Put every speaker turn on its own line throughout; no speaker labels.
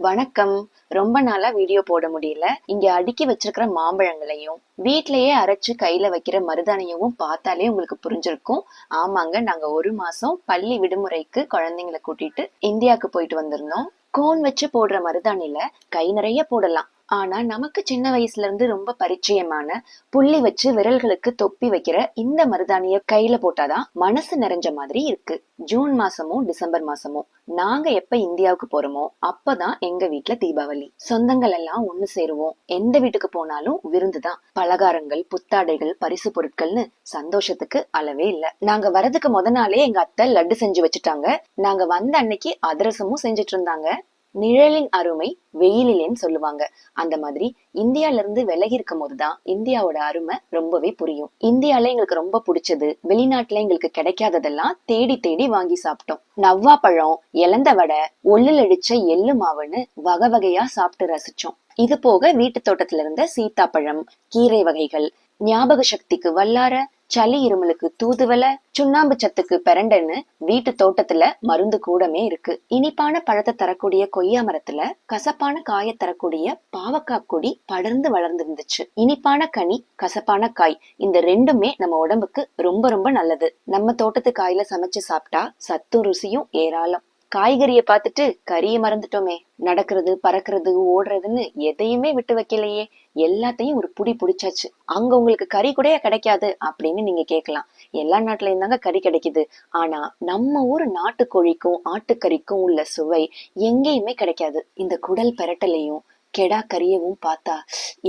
வணக்கம். ரொம்ப நாளா வீடியோ போட முடியல. இங்க அடுக்கி வச்சிருக்கிற மாம்பழங்களையும் வீட்லயே அரைச்சு கையில வைக்கிற மருதாணியவும் பார்த்தாலே உங்களுக்கு புரிஞ்சிருக்கும். ஆமாங்க, நாங்க 1 மாசம் பள்ளி விடுமுறைக்கு குழந்தைங்களை கூட்டிட்டு இந்தியாவுக்கு போயிட்டு வந்திருந்தோம். கோன் வச்சு போடுற மருதாணில கை நிறைய போடலாம். ஆனா நமக்கு சின்ன வயசுல இருந்து ரொம்ப பரிச்சயமான புள்ளி வச்சு விரல்களுக்கு தொப்பி வைக்கிற இந்த மருதாணிய கையில போட்டாதான் மனசு நிறைஞ்ச மாதிரி இருக்கு. ஜூன் மாசமும் டிசம்பர் மாசமும் நாங்க எப்ப இந்தியாவுக்கு போறோமோ அப்பதான் எங்க வீட்டுல தீபாவளி. சொந்தங்கள் எல்லாம் ஒண்ணு சேருவோம். எந்த வீட்டுக்கு போனாலும் விருந்துதான். பலகாரங்கள், புத்தாடைகள், பரிசு பொருட்கள்னு சந்தோஷத்துக்கு அளவே இல்ல. நாங்க வரதுக்கு முத நாளே எங்க அத்தை லட்டு செஞ்சு வச்சுட்டாங்க. நாங்க வந்த அன்னைக்கு அதிரசமும் செஞ்சுட்டு இருந்தாங்க. நிழலின் அருமை வெயிலிலேன்னு சொல்லுவாங்க. அந்த மாதிரி இந்தியால இருந்து விலகி இருக்கும் போதுதான் இந்தியாவோட அருமை ரொம்பவே புரியும். இந்தியால எங்களுக்கு ரொம்ப பிடிச்சது, வெளிநாட்டுல எங்களுக்கு கிடைக்காததெல்லாம் தேடி தேடி வாங்கி சாப்பிட்டோம். நவ்வா பழம், இலந்த வடை, ஒள்ளில் அடிச்ச எள்ளு மாவுன்னு வகை வகையா சாப்பிட்டு ரசிச்சோம். இது போக வீட்டு தோட்டத்துல இருந்த சீத்தாப்பழம், கீரை வகைகள், ஞாபக சக்திக்கு வல்லார, சளி இருமலுக்கு தூதுவளை, சுண்ணாம்பு சத்துக்கு பெரண்டன்னு வீட்டு தோட்டத்துல மருந்து கூடமே இருக்கு. இனிப்பான பழத்தை தரக்கூடிய கொய்யா மரத்துல கசப்பான காய தரக்கூடிய பாவக்காய் கொடி படர்ந்து வளர்ந்து இருந்துச்சு. இனிப்பான கனி, கசப்பான காய், இந்த ரெண்டுமே நம்ம உடம்புக்கு ரொம்ப ரொம்ப நல்லது. நம்ம தோட்டத்து காயில சமைச்சு சாப்பிட்டா சத்தும் ருசியும் ஏராளம். காய்கறியை பார்த்துட்டு கறியை மறந்துட்டோமே. நடக்கிறது, பறக்கிறது, ஓடுறதுன்னு எதையுமே விட்டு வைக்கலையே. எல்லாத்தையும் ஒரு புடி புடிச்சாச்சு. அங்க உங்களுக்கு கறி கூட கிடைக்காது அப்படின்னு நீங்க கேட்கலாம். எல்லா நாட்டுலயும் தாங்க கறி கிடைக்குது. ஆனா நம்ம ஊர் நாட்டுக்கோழிக்கும் ஆட்டுக்கறிக்கும் உள்ள சுவை எங்கேயுமே கிடைக்காது. இந்த குடல் பெரட்டலையும் கெடா கறியவும் பார்த்தா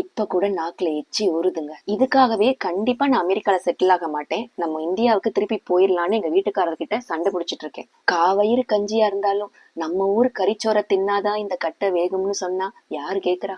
இப்ப கூட நாக்குல எச்சி ஊறுதுங்க. இதுக்காகவே கண்டிப்பா நான் அமெரிக்கால செட்டில் ஆக மாட்டேன். நம்ம இந்தியாவுக்கு திருப்பி போயிடலான்னு எங்க வீட்டுக்காரர்கிட்ட சண்டை பிடிச்சிட்டு இருக்கேன். காவயிறு கஞ்சியா இருந்தாலும் நம்ம ஊர் கறிச்சோரை தின்னாதான் இந்த கட்டை வேகும்னு சொன்னா யாரு கேக்குறா?